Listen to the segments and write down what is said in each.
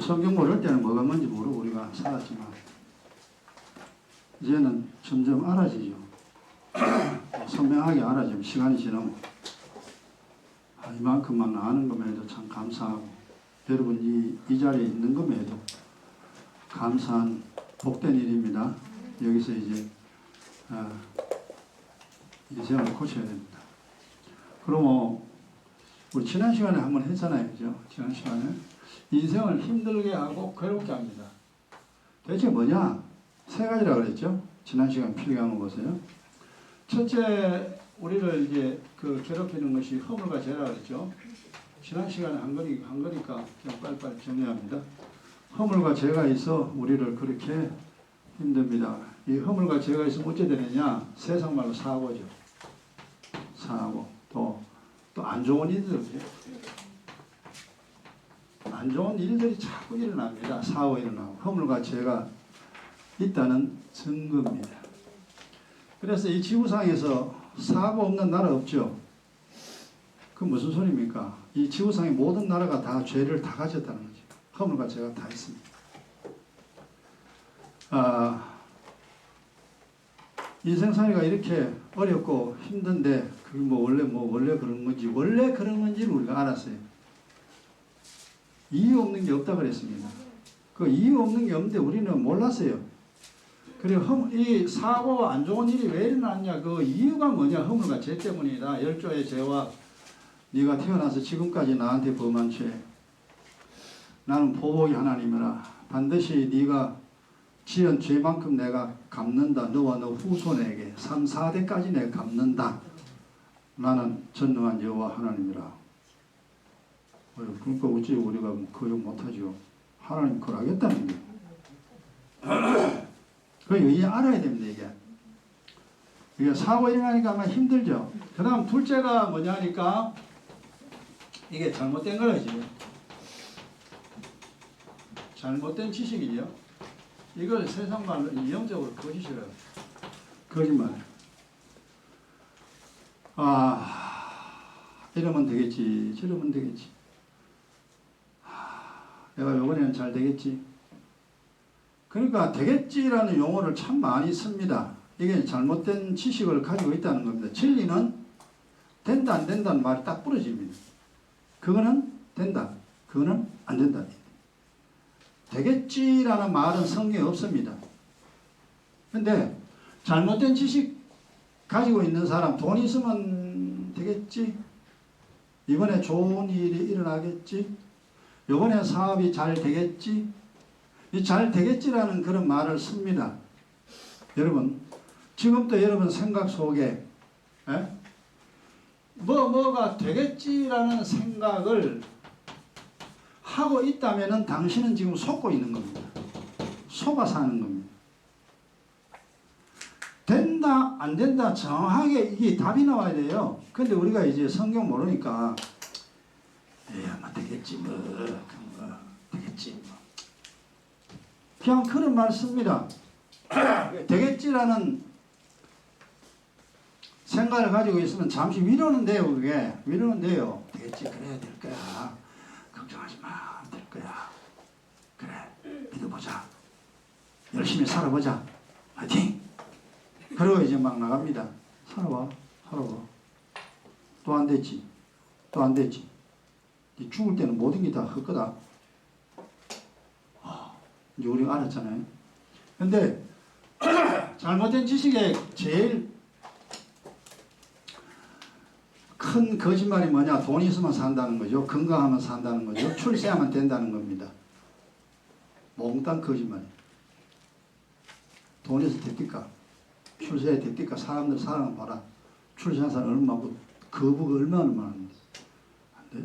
성경 모를 때는 뭐가 뭔지 모르고 우리가 살았지만 이제는 점점 알아지죠. 선명하게 알아지면 시간이 지나면 이만큼만 아는 것만 해도 참 감사하고 여러분 이 자리에 있는 것만 해도 감사한 복된 일입니다. 여기서 이제 인생을 고쳐야 됩니다. 그럼 우리 지난 시간에 한번 했잖아요. 그죠? 지난 시간에 인생을 힘들게 하고 괴롭게 합니다. 대체 뭐냐? 세 가지라고 그랬죠? 지난 시간 필기한 거 보세요. 첫째, 우리를 이제 괴롭히는 것이 허물과 죄라고 그랬죠? 지난 시간에 한 거니까 그냥 빨리빨리 정리해야 합니다. 허물과 죄가 있어 우리를 그렇게 힘듭니다. 이 허물과 죄가 있으면 어찌 되느냐? 세상 말로 사고죠. 사고. 또 안 좋은 일들이죠. 안 좋은 일들이 자꾸 일어납니다. 사고 일어나고. 허물과 죄가 있다는 증거입니다. 그래서 이 지구상에서 사고 없는 나라 없죠. 그 무슨 소리입니까? 이 지구상의 모든 나라가 다 죄를 다 가졌다는 거죠. 허물과 죄가 다 있습니다. 인생살이가 이렇게 어렵고 힘든데 그게 원래 그런 건지를 우리가 알았어요. 이유 없는 게 없다 그랬습니다. 그 이유 없는 게 없는데 우리는 몰랐어요. 그리고 이 사고와 안 좋은 일이 왜 일어났냐? 그 이유가 뭐냐? 허물과 죄 때문이다. 열조의 죄와 네가 태어나서 지금까지 나한테 범한 죄. 나는 보복이 하나님이라. 반드시 네가 지은 죄만큼 내가 갚는다. 너와 너 후손에게 3, 4대까지 내가 갚는다. 나는 전능한 여호와 하나님이라. 그러니까 어찌 우리가 거역 못하죠. 하나님 그걸 하겠다는 거예요. 그걸 이제 알아야 됩니다. 이게 사고 일어나니까 아마 힘들죠. 그 다음 둘째가 뭐냐니까 이게 잘못된 거라지. 잘못된 지식이죠. 이걸 세상 말로 영적으로 거짓이라고. 거짓말. 이러면 되겠지. 저러면 되겠지. 내가 이번에는 잘 되겠지. 그러니까 되겠지라는 용어를 참 많이 씁니다. 이게 잘못된 지식을 가지고 있다는 겁니다. 진리는 된다 안 된다는 말이 딱 부러집니다. 그거는 된다. 그거는 안 된다. 되겠지라는 말은 성경에 없습니다. 근데 잘못된 지식 가지고 있는 사람, 돈 있으면 되겠지. 이번에 좋은 일이 일어나겠지. 이번에 사업이 잘 되겠지. 이 잘 되겠지라는 그런 말을 씁니다. 여러분, 지금도 여러분 생각 속에 뭐가 되겠지라는 생각을 하고 있다면 당신은 지금 속고 있는 겁니다. 속아 사는 겁니다. 된다 안 된다 정확하게 이게 답이 나와야 돼요. 근데 우리가 이제 성경 모르니까 아마 되겠지 되겠지 그냥 그런 말 씁니다. 되겠지라는 생각을 가지고 있으면 잠시 위로는 돼요. 그게 위로는 돼요. 되겠지 그래야 될 거야. 걱정하지 마. 될 거야. 그래. 믿어보자. 열심히 살아보자. 화이팅! 그리고 이제 막 나갑니다. 살아봐. 또 안 됐지. 죽을 때는 모든 게 다 헛거다. 이제 우리가 알았잖아요. 근데 잘못된 지식의 제일 큰 거짓말이 뭐냐? 돈 있으면 산다는 거죠. 건강하면 산다는 거죠. 출세하면 된다는 겁니다. 몽땅 거짓말이에요. 돈에서 됩니까? 출세해 됩니까? 사람들 사랑을 봐라. 출세한 사람 얼마나, 거부가 얼마나 많은데. 안 돼.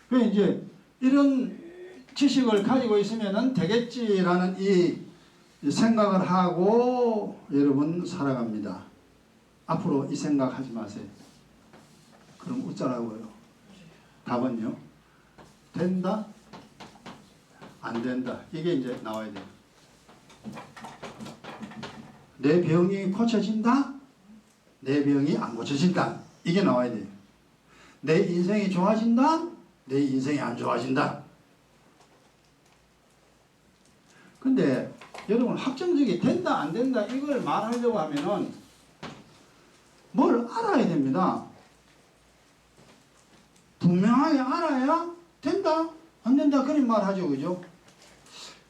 그래서 이제 이런 지식을 가지고 있으면은 되겠지라는 이 생각을 하고 여러분 살아갑니다. 앞으로 이 생각하지 마세요. 그럼 웃자라고요. 답은요. 된다? 안 된다. 이게 이제 나와야 돼요. 내 병이 고쳐진다? 내 병이 안 고쳐진다. 이게 나와야 돼요. 내 인생이 좋아진다? 내 인생이 안 좋아진다. 근데 여러분 확정적이 된다 안 된다 이걸 말하려고 하면은 뭘 알아야 됩니다. 분명하게 알아야 된다 안 된다 그런 말 하죠. 그죠?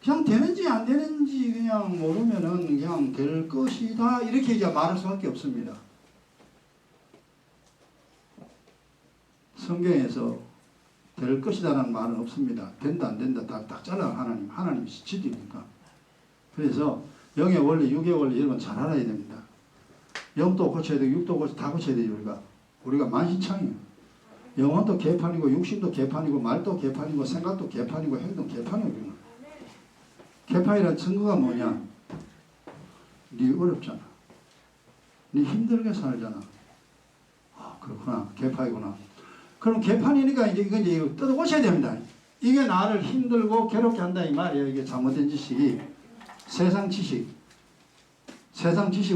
그냥 되는지 안 되는지 그냥 모르면은 그냥 될 것이다 이렇게 이제 말할 수밖에 없습니다. 성경에서 될 것이다라는 말은 없습니다. 된다 안 된다 딱 잘라 하나님이 지도입니까? 그래서 영의 원리, 육의 원리 여러분 잘 알아야 됩니다. 영도 고쳐야 되고 육도 고쳐야 다 고쳐야 돼요. 우리가 만신창이에요. 영혼도 개판이고 육신도 개판이고 말도 개판이고 생각도 개판이고 행동 개판이에요. 우리는. 개판이라는 증거가 뭐냐? 네 어렵잖아. 네 힘들게 살잖아. 아 그렇구나. 개판이구나. 그럼 개판이니까 이건 이제 뜯어 고쳐야 됩니다. 이게 나를 힘들고 괴롭게 한다 이 말이에요. 이게 잘못된 지식이 세상 지식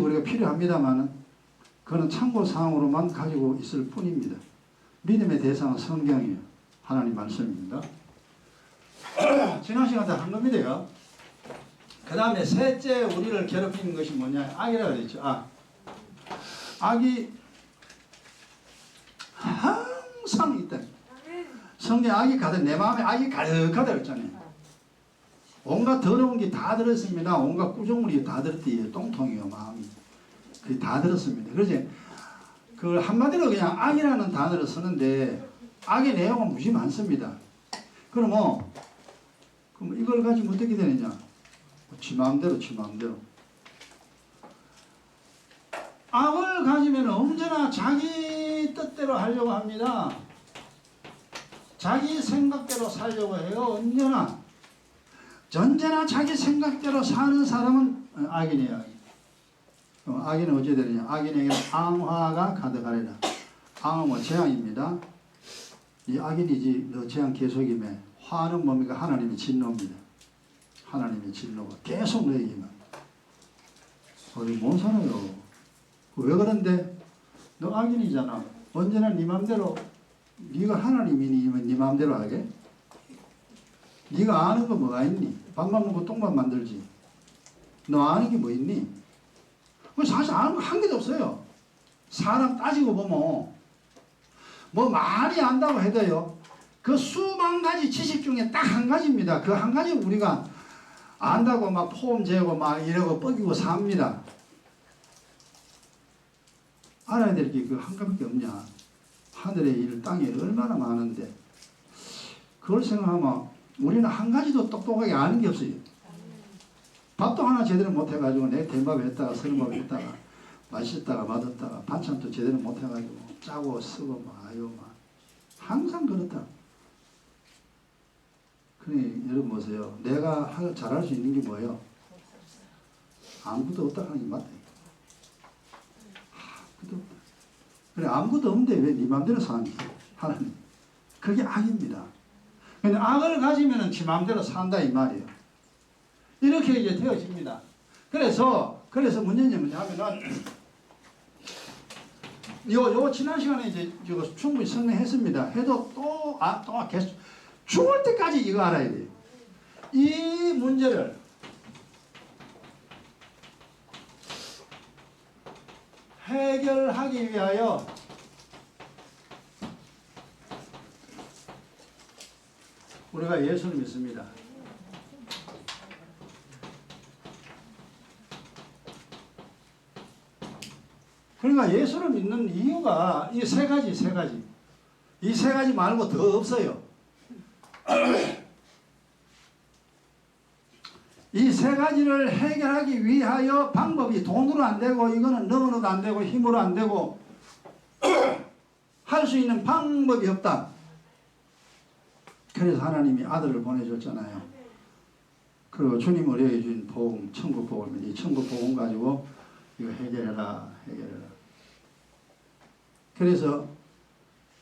우리가 필요합니다만은 그거는 참고사항으로만 가지고 있을 뿐입니다. 믿음의 대상은 성경이에요. 하나님 말씀입니다. 지난 시간 다 한 겁니다. 그 다음에 셋째 우리를 괴롭히는 것이 뭐냐? 악이라고 그랬죠. 악이 항상 있다. 성경에 악이 가득, 내 마음에 악이 가득하다 그랬잖아요. 온갖 더러운 게 다 들었습니다. 온갖 구조물이 다 들었대요. 똥통이요, 마음이. 그게 다 들었습니다. 그러지? 그 한마디로 그냥 악이라는 단어를 쓰는데 악의 내용은 무지 많습니다. 그럼 이걸 가지고 어떻게 되느냐? 지 마음대로. 악을 가지면 언제나 자기 뜻대로 하려고 합니다. 자기 생각대로 살려고 해요. 언제나 자기 생각대로 사는 사람은 악인이에요. 악인은 어찌 되느냐? 악인에게는 앙화가 가득하리라. 앙은 재앙입니다. 이 악인이지 너 재앙 계속임에 화는 뭡니까? 하나님의 진노입니다. 하나님의 진노가 계속 너에게만. 우리 못 살아요. 왜 그런데? 너 악인이잖아. 언제나 네 맘대로 네가 하나님이니 네 맘대로 하게? 네가 아는 거 뭐가 있니? 밥만 먹고 똥만 만들지. 너 아는 게 뭐 있니? 사실 아는 거 한 개도 없어요. 사람 따지고 보면 뭐 많이 안다고 해도요. 그 수만 가지 지식 중에 딱 한 가지입니다. 그 한 가지 우리가 안다고 막 포옹 재고 막 이러고 뻐기고 삽니다. 알아야 될 게 그 한 가지밖에 없냐. 하늘의 일, 땅에 일 얼마나 많은데 그걸 생각하면 우리는 한 가지도 똑똑하게 아는 게 없어요. 밥도 하나 제대로 못해가지고 내 대밥을 했다가 설밥을 했다가 맛있다가 맛없다가 반찬도 제대로 못해가지고 짜고 쓰고 막 항상 그렇다. 그러니 여러분 보세요. 내가 잘할 수 있는 게 뭐예요? 아무것도 없다 하는 게 맞다. 아무것도 없다. 그래 아무것도 없는데 왜 네 맘대로 사니? 하나님. 그게 악입니다. 근데 악을 가지면은 지 맘대로 산다 이 말이에요. 이렇게 이제 되어집니다. 그래서 문제는 뭐냐면은 요 지난 시간에 이제 이거 충분히 설명했습니다. 해도 또 계속 죽을 때까지 이거 알아야 돼요. 이 문제를 해결하기 위하여 우리가 예수를 믿습니다. 그러니까 예수를 믿는 이유가 이 세 가지. 이 세 가지 말고 더 없어요. 이 세 가지를 해결하기 위하여 방법이 돈으로 안 되고 이거는 능으로도 안 되고 힘으로 안 되고 할 수 있는 방법이 없다. 그래서 하나님이 아들을 보내줬잖아요. 그리고 주님 우리에게 준 복음, 천국 복음입니다. 이 천국 복음 가지고 이거 해결해라. 그래서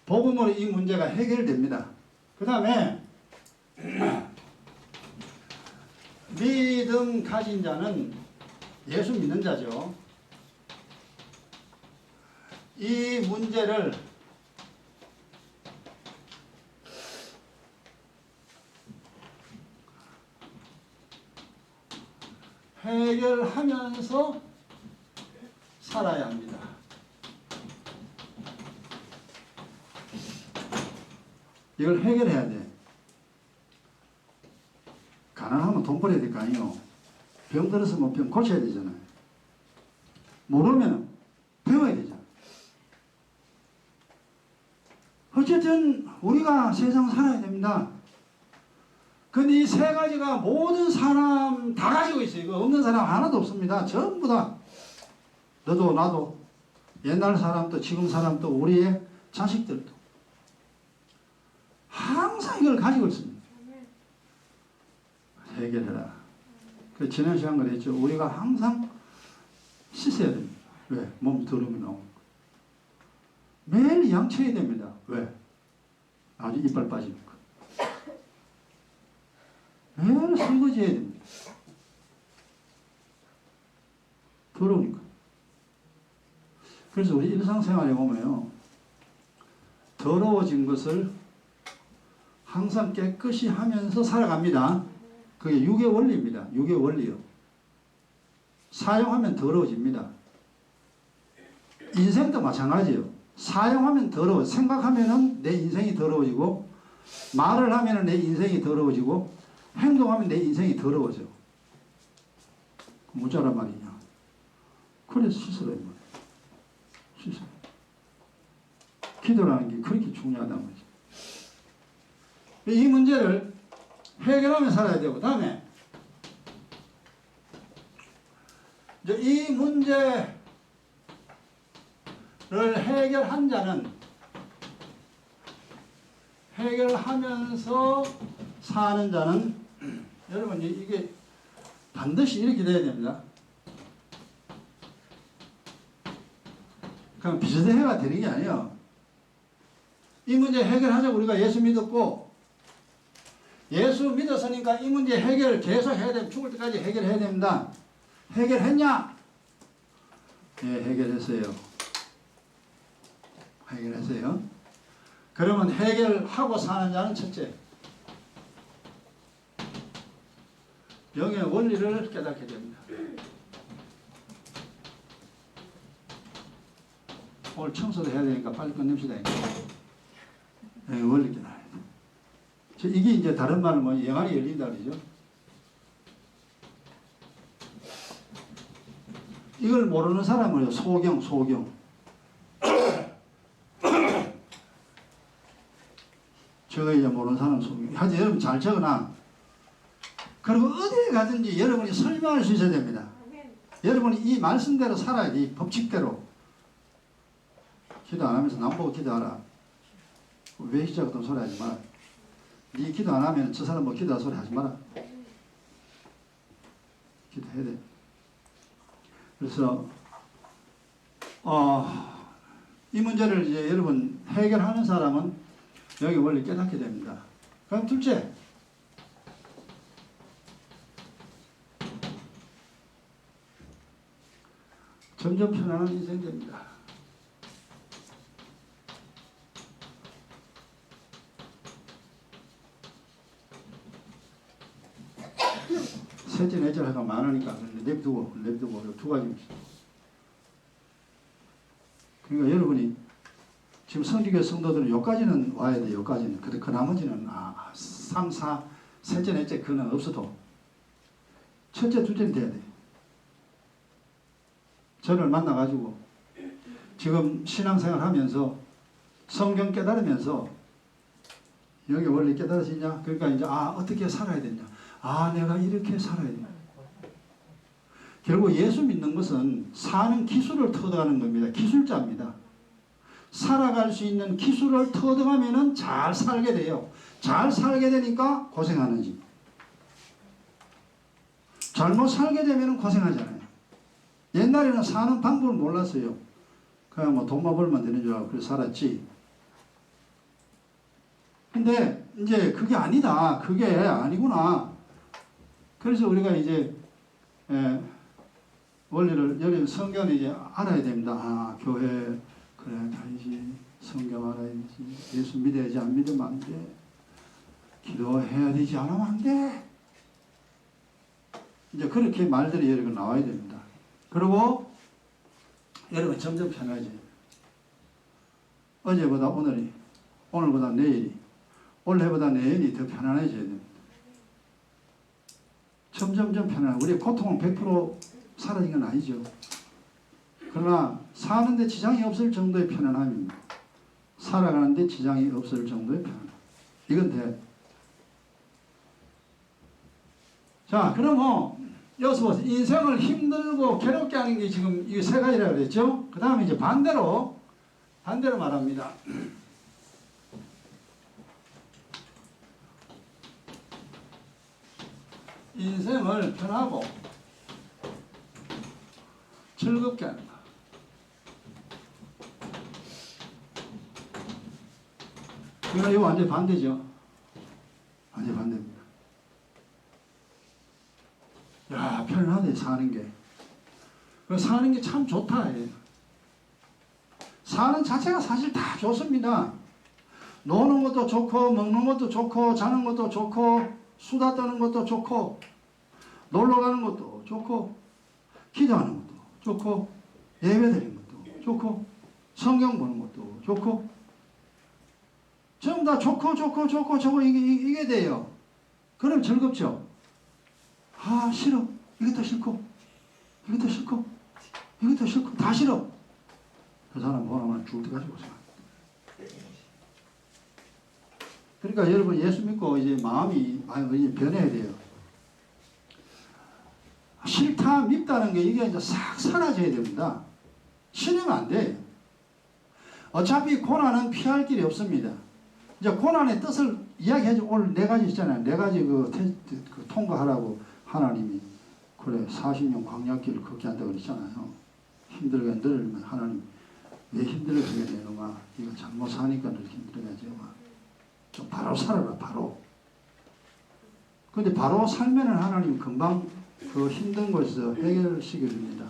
복음으로 이 문제가 해결됩니다. 그 다음에 믿음 가진 자는 예수 믿는 자죠. 이 문제를 해결하면서 살아야 합니다. 이걸 해결해야 돼. 가난하면 돈 벌어야 될 거 아니에요. 병 들었으면 병 고쳐야 되잖아요. 모르면 배워야 되잖아요. 어쨌든 우리가 세상 살아야 됩니다. 근데 이 세 가지가 모든 사람 다 가지고 있어요. 이거 없는 사람 하나도 없습니다. 전부 다. 너도 나도 옛날 사람도 지금 사람도 우리의 자식들도 항상 이걸 가지고 있습니다. 해결해라. 그 지난 시간 그랬죠. 우리가 항상 씻어야 됩니다. 왜? 몸 더러움이 나오고. 매일 양치해야 됩니다. 왜? 아주 이빨 빠지니까. 매일 설거지 해야 됩니다. 더러우니까. 그래서 우리 일상생활에 보면요. 더러워진 것을 항상 깨끗이 하면서 살아갑니다. 그게 육의 원리입니다. 육의 원리요. 사용하면 더러워집니다. 인생도 마찬가지예요. 사용하면 더러워. 생각하면 내 인생이 더러워지고, 말을 하면 내 인생이 더러워지고, 행동하면 내 인생이 더러워져. 무자란 말이냐. 그래서 씻으라 이 말이야. 씻어. 기도라는 게 그렇게 중요하단 말이죠. 이 문제를 해결하며 살아야 되고, 다음에 이제 이 문제를 해결한 자는 해결하면서 사는 자는 여러분 이게 반드시 이렇게 돼야 됩니다. 그냥 비슷해가 되는 게 아니에요. 이 문제 해결하자고 우리가 예수 믿었고, 예수 믿었으니까 이 문제 해결 계속 해야 됩니다. 죽을 때까지 해결해야 됩니다. 해결했냐? 예, 해결했어요. 해결했어요. 그러면 해결하고 사는 자는 첫째, 영의 원리를 깨닫게 됩니다. 오늘 청소도 해야 되니까 빨리 끝냅시다. 영의 원리 깨달아야 돼. 이게 이제 다른 말로 뭐 영안이 열린다 그러죠. 이걸 모르는 사람은 소경. 저거 이제 모르는 사람은 소경. 하여튼 여러분 잘 적어놔. 그리고 어디에 가든지 여러분이 설명할 수 있어야 됩니다. 여러분이 이 말씀대로 살아야 돼. 이 법칙대로. 기도 안 하면서 남보고 기도하라. 왜 시작 같은 소리 하지 마라. 네 기도 안 하면 저 사람 뭐 기도할 소리 하지 마라. 기도해야 돼. 그래서 이 문제를 이제 여러분 해결하는 사람은 여기 원리 깨닫게 됩니다. 그럼 둘째, 점점 편안한 인생 됩니다. 셋째, 넷째 하가 많으니까 냅두고 두 가지입니다. 그러니까 여러분이 지금 성지교회 성도들은 여기까지는 와야 돼. 여기까지는. 근데 그 나머지는 3, 4, 셋째, 넷째 그는 없어도 첫째, 둘째는 돼야 돼. 저를 만나가지고 지금 신앙생활 하면서 성경 깨달으면서 여기 원리 깨달으시냐? 그러니까 이제 어떻게 살아야 되냐? 내가 이렇게 살아야 돼. 결국 예수 믿는 것은 사는 기술을 터득하는 겁니다. 기술자입니다. 살아갈 수 있는 기술을 터득하면은 잘 살게 돼요. 잘 살게 되니까 고생하는지. 잘못 살게 되면은 고생하잖아요. 옛날에는 사는 방법을 몰랐어요. 그냥 뭐 돈만 벌면 되는 줄 알고 그래서 살았지. 근데 이제 그게 아니다. 그게 아니구나. 그래서 우리가 이제 원리를 여기 성경을 이제 알아야 됩니다. 교회 그래 가야지. 성경 알아야지. 예수 믿어야지. 안 믿으면 안 돼. 기도해야 되지 않으면 안 돼. 이제 그렇게 말들이 여러 개 나와야 됩니다. 그리고 여러분 점점 편해져요. 어제보다 오늘이, 오늘보다 내일이, 올해보다 내일이 더 편안해져야 됩니다. 점점점 편안해. 우리의 고통은 100% 사라진 건 아니죠. 그러나 사는데 지장이 없을 정도의 편안함입니다. 살아가는데 지장이 없을 정도의 편안함. 이건 돼. 자, 그러면 여기서 보세요. 인생을 힘들고 괴롭게 하는 게 지금 이 세 가지라고 그랬죠. 그 다음에 이제 반대로 말합니다. 인생을 편하고 즐겁게 하는 거. 이거 완전 반대죠. 완전 반대입니다. 야, 편안하네, 사는 게. 사는 게 참 좋다. 사는 자체가 사실 다 좋습니다. 노는 것도 좋고, 먹는 것도 좋고, 자는 것도 좋고, 수다 떠는 것도 좋고, 놀러 가는 것도 좋고, 기도하는 것도 좋고, 예배 드리는 것도 좋고, 성경 보는 것도 좋고, 전부 다 좋고, 이게 돼요. 그럼 즐겁죠? 아, 싫어. 이것도 싫고, 이것도 싫고, 이것도 싫고, 다 싫어. 그 사람 보면 죽을 때까지 고생합니다. 그러니까 여러분 예수 믿고 이제 마음이 많이 변해야 돼요. 싫다, 밉다는 게 이게 이제 싹 사라져야 됩니다. 싫으면 안 돼요. 어차피 고난은 피할 길이 없습니다. 이제 고난의 뜻을 이야기해줘. 오늘 4가지 있잖아요. 4가지 그 통과하라고 하나님이 그래 40년 광야길을 걷게 한다고 그랬잖아요. 힘들게 늘면 하나님 왜 힘들게 하게 되는가? 이거 잘못 사니까 이렇게 힘들게 하죠. 좀 바로 살아라, 바로. 근데 바로 살면은 하나님 금방 그 힘든 것에서 해결시켜 줍니다.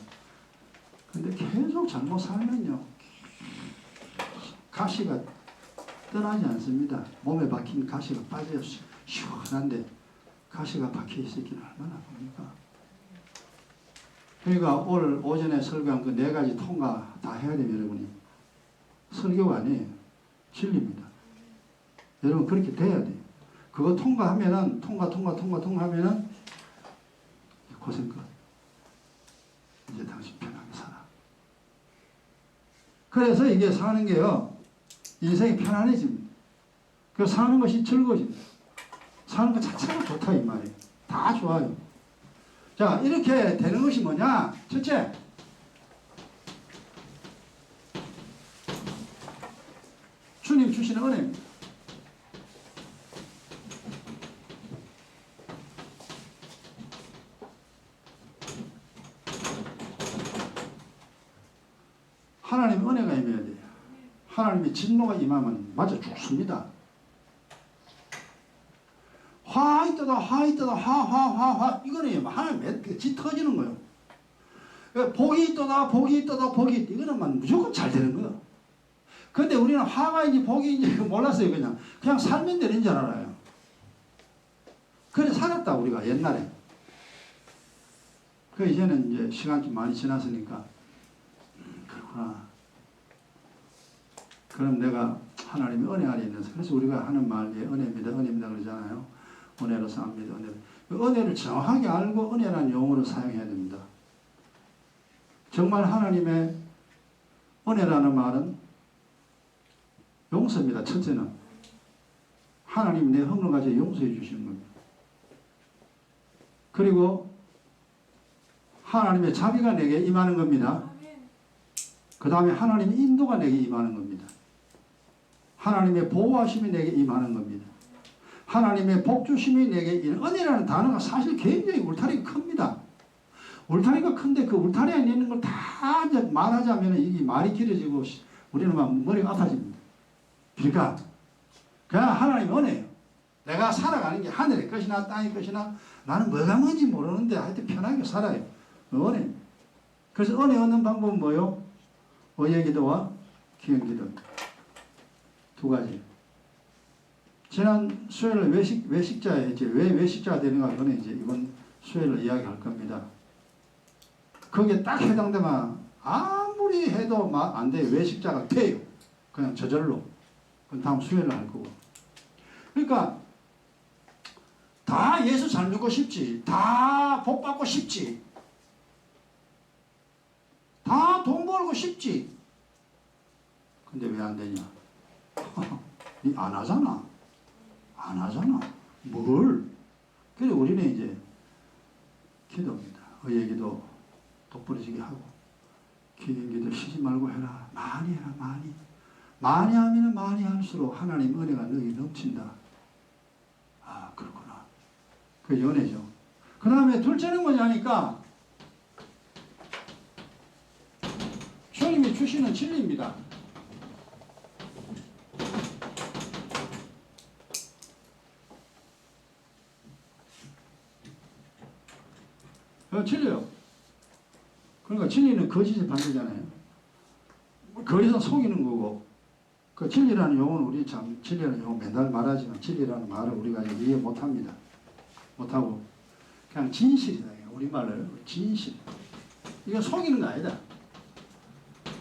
근데 계속 잘못 살면요, 가시가 떠나지 않습니다. 몸에 박힌 가시가 빠져요. 시원한데 가시가 박혀 있었기는 얼마나 봅니까? 그러니까 오늘 오전에 설교한 그 4가지 통과 다 해야 돼요, 여러분이. 설교가 아니에요. 진리입니다. 여러분 그렇게 돼야 돼요. 그거 통과하면은 통과하면은 고생 끝. 이제 당신 편하게 살아. 그래서 이게 사는 게요, 인생이 편안해집니다. 그 사는 것이 즐거워집니다. 사는 것 자체가 좋다 이 말이에요. 다 좋아요. 자, 이렇게 되는 것이 뭐냐? 첫째, 주님 주시는 은혜입니다. 하나님 은혜가 임해야 돼요. 하나님의 진노가 임하면 맞아 죽습니다. 화 있다가 이거는 하나님 지 터지는 거예요. 복이 있다가 이거는 무조건 잘 되는 거예요. 근데 우리는 화가인지 복인지 몰랐어요. 그냥 살면 되는 줄 알아요. 그래 살았다 우리가 옛날에. 그 이제는 이제 시간이 좀 많이 지났으니까 그렇구나. 그럼 내가 하나님의 은혜 안에 있는, 그래서 우리가 하는 말이 은혜입니다 그러잖아요. 은혜로 삽니다. 은혜를 정확하게 알고 은혜라는 용어를 사용해야 됩니다. 정말 하나님의 은혜라는 말은 용서입니다. 첫째는 하나님이 내 허물을 가지고 용서해 주시는 겁니다. 그리고 하나님의 자비가 내게 임하는 겁니다. 그 다음에 하나님의 인도가 내게 임하는 겁니다. 하나님의 보호하심이 내게 임하는 겁니다. 하나님의 복주심이 내게 은혜라는 단어가 사실 굉장히 울타리가 큽니다. 울타리가 큰데 그 울타리 안에 있는 걸 다 말하자면 이게 말이 길어지고 우리는 막 머리가 아파집니다. 그러니까 그냥 하나님의 은혜예요. 내가 살아가는 게 하늘의 것이나 땅의 것이나 나는 뭐가 뭔지 모르는데 하여튼 편하게 살아요. 은혜. 그래서 은혜 얻는 방법은 뭐요? 의예기도와 기형기도. 2가지. 지난 수요일에 외식자에 이제 왜 외식자가 되는가, 그거는 이제 이번 수혜를 이야기할 겁니다. 거기에 딱 해당되면 아무리 해도 안 돼요. 왜 십자가 돼요. 그냥 저절로. 그 다음 수혜를 할 거고. 그러니까 다 예수 잘 믿고 싶지. 다 복 받고 싶지. 다 돈 벌고 싶지. 근데 왜 안 되냐? 니 안 하잖아. 안 하잖아. 뭘? 그래서 우리는 이제 기도입니다. 의예기도 똑부러지게 하고 기도 쉬지 말고 해라. 많이 해라. 많이. 많이 하면 많이 할수록 하나님 은혜가 너에게 넘친다. 아 그렇구나. 그 연애죠. 그 다음에 둘째는 뭐냐니까 주님이 주시는 진리입니다. 진리요. 그러니까 진리는 거짓이 반대잖아요. 거짓은 속이는 거고, 그 진리라는 용어는 우리 참 진리라는 용어 맨날 말하지만 진리라는 말을 우리가 이해 못합니다. 못하고 그냥 진실이다. 우리말로 진실. 이거 속이는 거 아니다.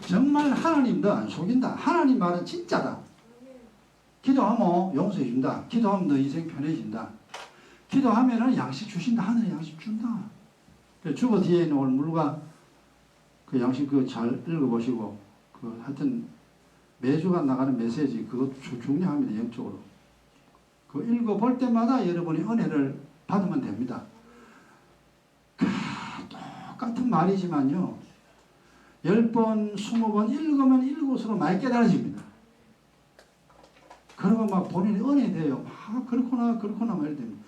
정말 하나님 너 안 속인다. 하나님 말은 진짜다. 기도하면 용서해 준다. 기도하면 너 인생 편해진다. 기도하면은 양식 주신다. 하늘에 양식 준다. 주보 뒤에 있는 오늘 물과 그 양식 그거 잘 읽어보시고 그 하여튼 매주가 나가는 메시지 그거 중요합니다. 영적으로. 그 읽어볼 때마다 여러분이 은혜를 받으면 됩니다. 똑같은 말이지만요. 10번, 20번 읽으면 읽을수록 많이 깨달아집니다. 그러고 막 본인이 은혜돼요. 아, 그렇구나, 그렇구나, 말 됩니다.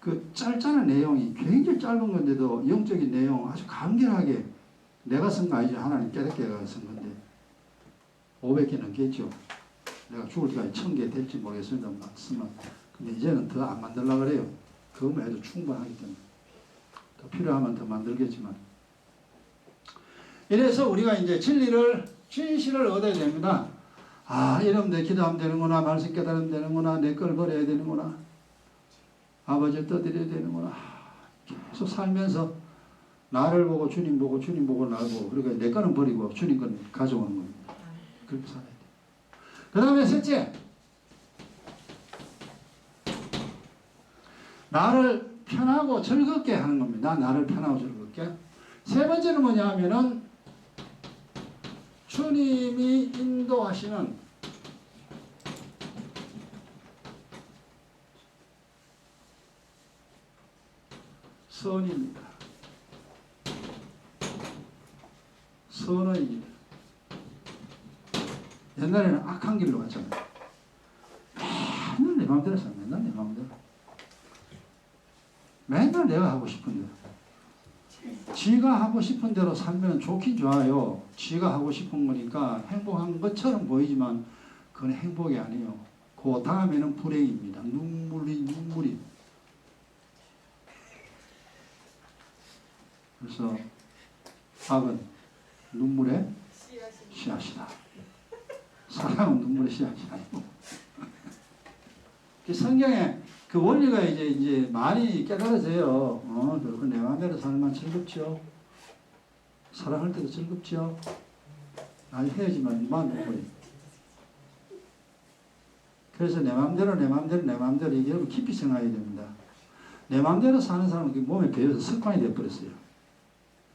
그 짧잖은 내용이 굉장히 짧은 건데도 영적인 내용 아주 간결하게 내가 쓴 거 아니죠. 하나님 깨닫게 쓴 건데 500개 넘겠죠. 내가 죽을 때까지 1000개 될지 모르겠습니다. 쓰면. 근데 이제는 더 안 만들려고 그래요. 그것만 해도 충분하기 때문에. 더 필요하면 더 만들겠지만. 이래서 우리가 이제 진실을 얻어야 됩니다. 아, 이러면 내 기도하면 되는구나. 말씀 깨달으면 되는구나. 내 걸 버려야 되는구나. 아버지를 떠드려야 되는구나. 계속 살면서 나를 보고 주님 보고 주님 보고 나를 보고 그러니까 내 거는 버리고 주님 건 가져오는 겁니다. 그렇게 살아야 돼요. 그 다음에 셋째. 나를 편하고 즐겁게 하는 겁니다. 나를 편하고 즐겁게. 세 번째는 뭐냐 하면은 주님이 인도하시는 선입니다. 선언입니다. 옛날에는 악한 길로 갔잖아요. 맨날 내 마음대로 살아. 맨날 내 마음대로. 맨날 내가 하고 싶은 대로. 지가 하고 싶은 대로 살면 좋긴 좋아요. 지가 하고 싶은 거니까 행복한 것처럼 보이지만 그건 행복이 아니에요. 그 다음에는 불행입니다. 눈물이. 그래서 악은 눈물의 씨앗이다. 사랑은 눈물의 씨앗이다. 성경에 그 원리가 이제 많이 깨달아져요. 그 내 마음대로 살면 즐겁죠. 사랑할 때도 즐겁죠. 아니 헤어지면 마음 놓고. 그래서 내 마음대로 이게 여러분 깊이 생각해야 됩니다. 내 마음대로 사는 사람은 몸에 배어서 습관이 되어버렸어요.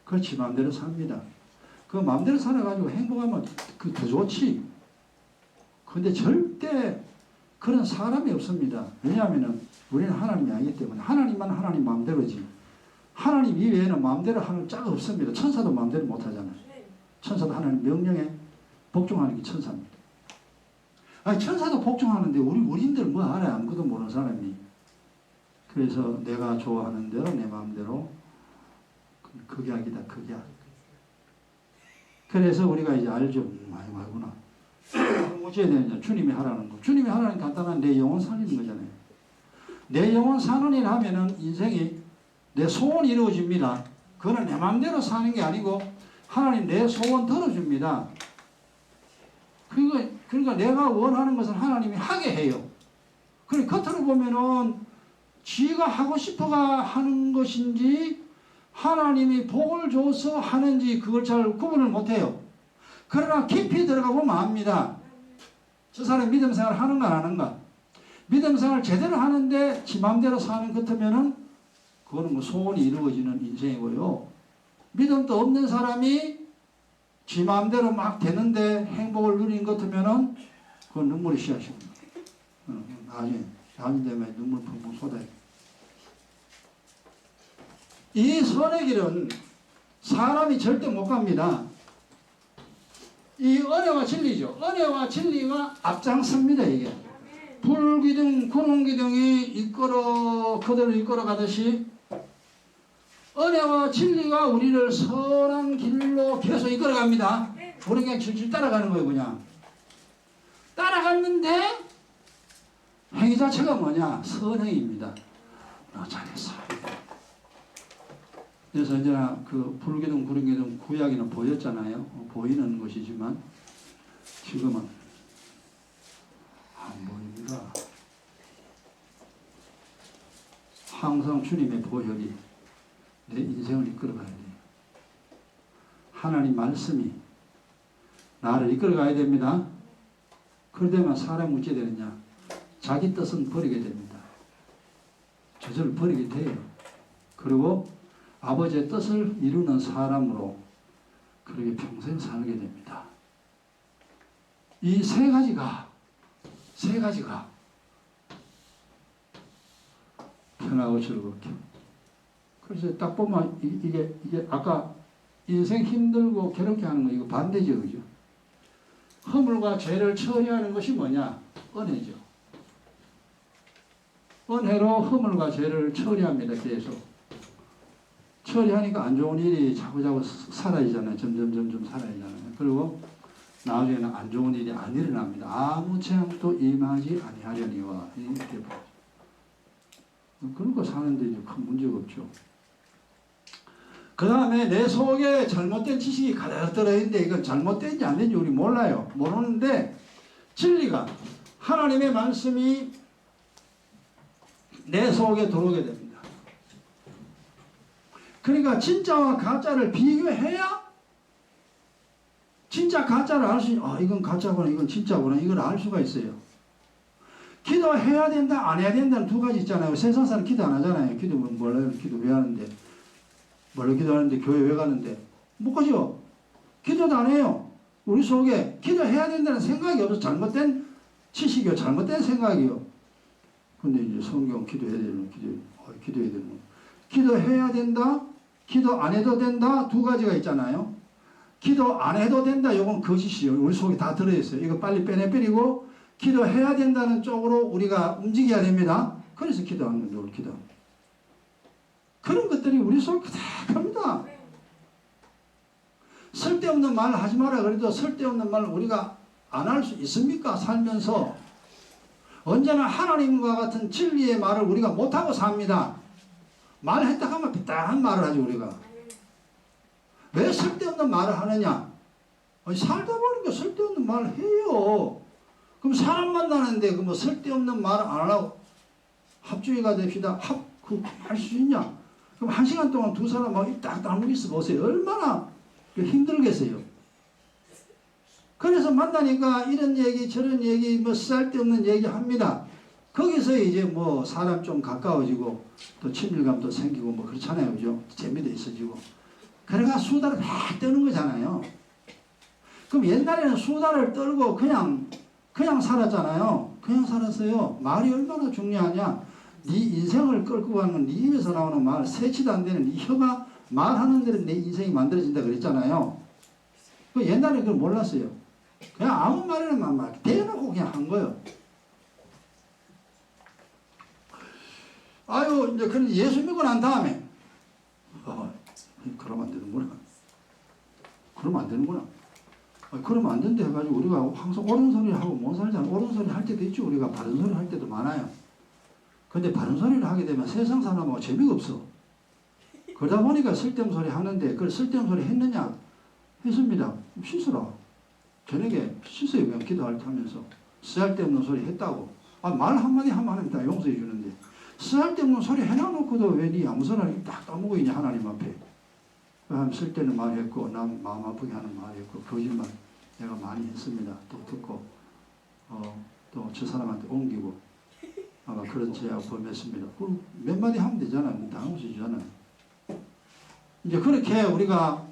그렇지 마음대로 삽니다. 그 마음대로 살아가지고 행복하면 그 더 좋지. 근데 절대 그런 사람이 없습니다. 왜냐하면 우리는 하나님이 아니기 때문에 하나님만 하나님 마음대로지. 하나님 이외에는 마음대로 하는 자가 없습니다. 천사도 마음대로 못하잖아요. 천사도 하나님 명령에 복종하는 게 천사입니다. 아니 천사도 복종하는데 우리인들 뭐 알아요. 아무것도 모르는 사람이. 그래서 내가 좋아하는 대로 내 마음대로 극약이다. 극약. 그래서 우리가 이제 알죠. 말구나. 무지해야 되느냐. 주님이 하라는 거. 주님이 하라는 간단한 내 영혼 살리는 거잖아요. 내 영혼 사는 일 하면은 인생이 내 소원이 이루어집니다. 그거는 내 마음대로 사는 게 아니고 하나님 내 소원 들어줍니다. 그러니까 내가 원하는 것을 하나님이 하게 해요. 그러니까 겉으로 보면은 지가 하고 싶어가 하는 것인지 하나님이 복을 줘서 하는지 그걸 잘 구분을 못해요. 그러나 깊이 들어가 보면 압니다. 저 사람이 믿음 생활을 하는가 안 하는가. 믿음 생활을 제대로 하는데 지 맘대로 사는 것 같으면은 그거는 뭐 소원이 이루어지는 인생이고요. 믿음도 없는 사람이 지 맘대로 막 되는데 행복을 누리는 것 같으면은 그건 눈물이 씨앗입니다. 나중에 되면 눈물 펑펑 쏟아요. 이 선의 길은 사람이 절대 못 갑니다. 이 은혜와 진리죠. 은혜와 진리가 앞장섭니다. 이게 불기둥 구름기둥이 그대로 이끌어 가듯이 은혜와 진리가 우리를 선한 길로 계속 이끌어 갑니다. 우리 그냥 질질 따라가는 거예요. 그냥 따라갔는데 행위 자체가 뭐냐? 선행입니다. 너 잘했어. 그래서 이제 그 불기둥 구름기둥 구약에는 보였잖아요. 보이는 것이지만 지금은 안 보입니다. 항상 주님의 보혈이 내 인생을 이끌어가야 돼요. 하나님 말씀이 나를 이끌어가야 됩니다. 그럴 때만 사람이 어찌 되느냐? 자기 뜻은 버리게 됩니다. 저절로 버리게 돼요. 그리고 아버지의 뜻을 이루는 사람으로 그렇게 평생 살게 됩니다. 이 세 가지가 편하고 즐겁게. 그래서 딱 보면 이게 아까 인생 힘들고 괴롭게 하는 거 이거 반대죠, 그죠? 허물과 죄를 처리하는 것이 뭐냐? 은혜죠. 은혜로 허물과 죄를 처리합니다. 계속 처리하니까 안 좋은 일이 자꾸자꾸 사라지잖아요. 점점 사라지잖아요. 그리고 나중에는 안 좋은 일이 안 일어납니다. 아무 재앙도 임하지 아니하려니와 이렇게 그런 거 사는데 이제 큰 문제가 없죠. 그 다음에 내 속에 잘못된 지식이 가득 들어있는데 이건 잘못된지 안 된지 우리 몰라요. 모르는데 진리가 하나님의 말씀이 내 속에 들어오게 됩니다. 그러니까 진짜와 가짜를 비교해야 진짜 가짜를 알 수 있는, 이건 가짜구나, 이건 진짜구나, 이걸 알 수가 있어요. 기도해야 된다, 안 해야 된다는 두 가지 있잖아요. 세상 사람 기도 안 하잖아요. 기도 몰라요. 기도 왜 하는데? 뭘로 기도하는데? 교회 왜 가는데? 못 가죠. 기도도 안 해요. 우리 속에 기도해야 된다는 생각이 없어서 잘못된 지식이요, 잘못된 생각이요. 근데 이제 성경 기도해야 되는, 기도해야 되는 거. 기도해야 된다, 기도 안 해도 된다, 두 가지가 있잖아요. 기도 안 해도 된다, 이건 거짓이에요. 우리 속에 다 들어있어요. 이거 빨리 빼내버리고 기도해야 된다는 쪽으로 우리가 움직여야 됩니다. 그래서 기도하는 거죠. 기도. 그런 것들이 우리 속에 가득합니다. 쓸데없는 말 하지 마라 그래도 쓸데없는 말 우리가 안 할 수 있습니까? 살면서 언제나 하나님과 같은 진리의 말을 우리가 못하고 삽니다. 말했다 하면 삐딱한 말을 하죠. 우리가 왜 쓸데없는 말을 하느냐? 살다 보니까 쓸데없는 말을 해요. 그럼 사람 만나는데 그 뭐 쓸데없는 말을 안 하고 합주의가 됩시다. 할 수 있냐? 그럼 1시간 동안 두 사람 막 딱 나누고 있어 보세요. 얼마나 힘들겠어요. 그래서 만나니까 이런 얘기 저런 얘기 뭐 쓸데없는 얘기 합니다. 거기서 이제 뭐 사람 좀 가까워지고 또 친밀감도 생기고 뭐 그렇잖아요. 그죠? 재미도 있어지고. 그래가 수다를 막 떠는 거잖아요. 그럼 옛날에는 수다를 떨고 그냥 살았잖아요. 그냥 살았어요. 말이 얼마나 중요하냐. 네 인생을 끌고 가는 건 네 입에서 나오는 말, 세치도 안 되는 네 혀가 말하는 대로 내 인생이 만들어진다 그랬잖아요. 그 옛날에 그걸 몰랐어요. 그냥 아무 말이나 막 대놓고 그냥 한 거예요. 아유, 이제 그런 예수 믿고 난 다음에 그러면 안 되는구나. 그러면 안 되는구나. 그러면 안 된다 해가지고 우리가 항상 옳은 소리를 하고 못 살잖아. 옳은 소리 할 때도 있죠. 우리가 바른 소리 할 때도 많아요. 근데 바른 소리를 하게 되면 세상 사람하고 재미가 없어. 그러다 보니까 쓸데없는 소리 하는데 그걸 쓸데없는 소리 했느냐? 했습니다. 씻으라. 저녁에 씻어요. 그냥 기도할 때 하면서. 쓸데없는 소리 했다고. 말 한마디 하면 하나님 다 용서해 주는데 쓸데없는 소리 해놔놓고도 왜 니 아무 소리 딱 떠먹고 있냐 하나님 앞에. 쓸데는 말했고 남 마음 아프게 하는 말했고 거짓말 내가 많이 했습니다. 또 듣고 또 저 사람한테 옮기고 아마 그런 죄악 범했습니다. 몇 마디 하면 되잖아요. 당황스러지잖아요. 이제 그렇게 우리가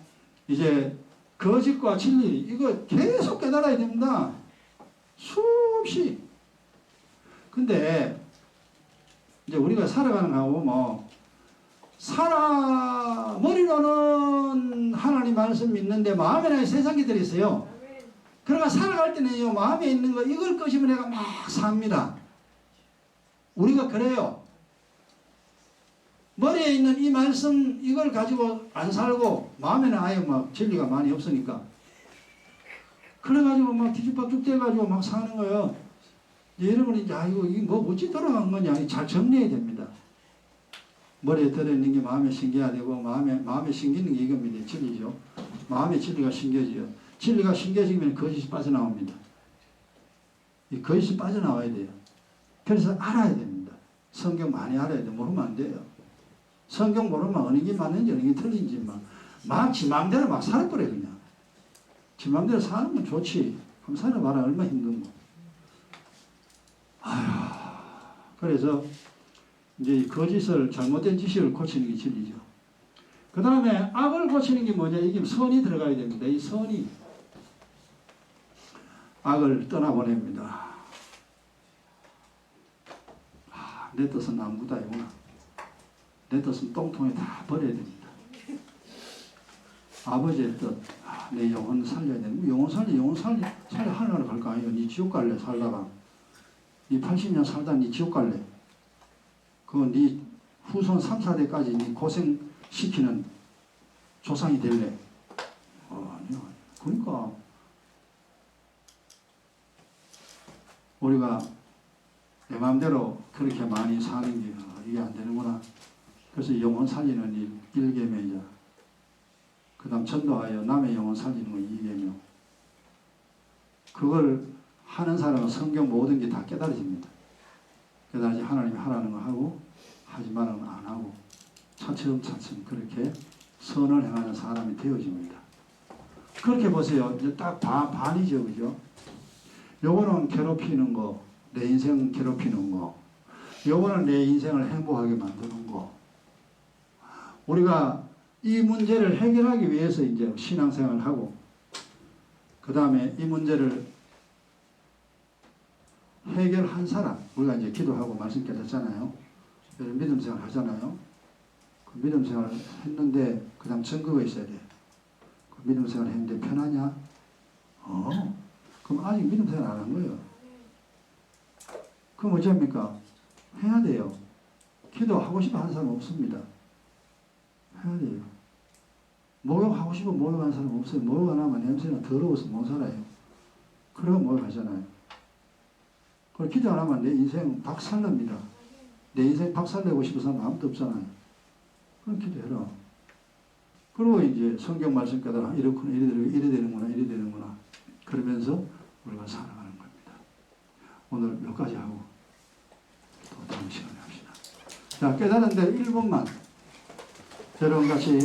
이제 거짓과 진리 이거 계속 깨달아야 됩니다. 수없이. 근데 이제 우리가 살아가는 거하고 뭐 머리로는 하나님 말씀 믿는데 마음에는 세상이 들어있어요. 그러니까 살아갈 때는요 마음에 있는 거 이걸 끄시면 내가 막 삽니다. 우리가 그래요. 머리에 있는 이 말씀 이걸 가지고 안 살고 마음에는 아예 막 진리가 많이 없으니까 그래가지고 막 뒤죽박죽 돼가지고 막 사는 거예요. 여러분이 이제 이거 뭐 어찌 돌아간 거냐 잘 정리해야 됩니다. 머리에 들어있는 게 마음에 신겨야 되고 마음에 신기는 게 이겁니다. 진리죠. 마음에 진리가 신겨져요. 진리가 신겨지면 거짓이 빠져나옵니다. 이 거짓이 빠져나와야 돼요. 그래서 알아야 됩니다. 성경 많이 알아야 돼요. 모르면 안 돼요. 성경 모르면 어느 게 맞는지 어느 게 틀린지 막 지 마음대로 막 살아버려 그냥. 지 마음대로 사는 건 좋지. 한번 살아봐라. 얼마나 힘든 거. 그래서 이제 거짓을 잘못된 지식을 고치는 게 진리죠. 그 다음에 악을 고치는 게 뭐냐? 이게 선이 들어가야 됩니다. 이 선이 악을 떠나보냅니다. 내 뜻은 아무것도 아니구나. 내 뜻은 똥통에 다 버려야 됩니다. 아버지의 뜻, 내 영혼 살려야 되는 영혼 살려 하늘나라 갈 거 아니에요. 니 지옥 갈래 살다가 니 80년 살다 니 지옥 갈래. 그건 니 후손 3, 4대까지 니 고생시키는 조상이 될래. 아니요. 그러니까 우리가 내 마음대로 그렇게 많이 사는 게 이게 안 되는구나. 그래서 영혼 살리는 일 1계명이자 그 다음 전도하여 남의 영혼 살리는 거 2계명. 그걸 하는 사람은 성경 모든 게 다 깨달아집니다. 깨달아지 하나님이 하라는 거 하고 하지 말라는 거 안 하고 차츰차츰 그렇게 선을 행하는 사람이 되어집니다. 그렇게 보세요. 이제 딱 반이죠. 그죠? 요거는 괴롭히는 거, 내 인생 괴롭히는 거. 요거는 내 인생을 행복하게 만드는 거. 우리가 이 문제를 해결하기 위해서 이제 신앙생활을 하고 그 다음에 이 문제를 해결한 사람, 우리가 이제 기도하고 말씀 깨닫잖아요. 믿음 생활 하잖아요. 그 믿음 생활 했는데 그 다음 증거가 있어야 돼. 그 믿음 생활 했는데 편하냐? 그럼 아직 믿음 생활 안 한 거예요. 그럼 어찌합니까? 해야 돼요. 기도하고 싶어 하는 사람 없습니다. 해야 돼요. 목욕하고 싶어 목욕하는 사람 없어요. 목욕 안 하면 냄새가 더러워서 못 살아요. 그래서 목욕하잖아요. 그걸 기도 안 하면 내 인생 박살납니다. 내 인생 박살내고 싶은 사람 아무도 없잖아요. 그럼 기도해라. 그리고 이제 성경 말씀 깨달아 이렇구나, 이래 되는구나. 그러면서 우리가 살아가는 겁니다. 오늘 여기까지 하고 또 다음 시간에 합시다. 자, 깨달은 대로 1분만 여러분 같이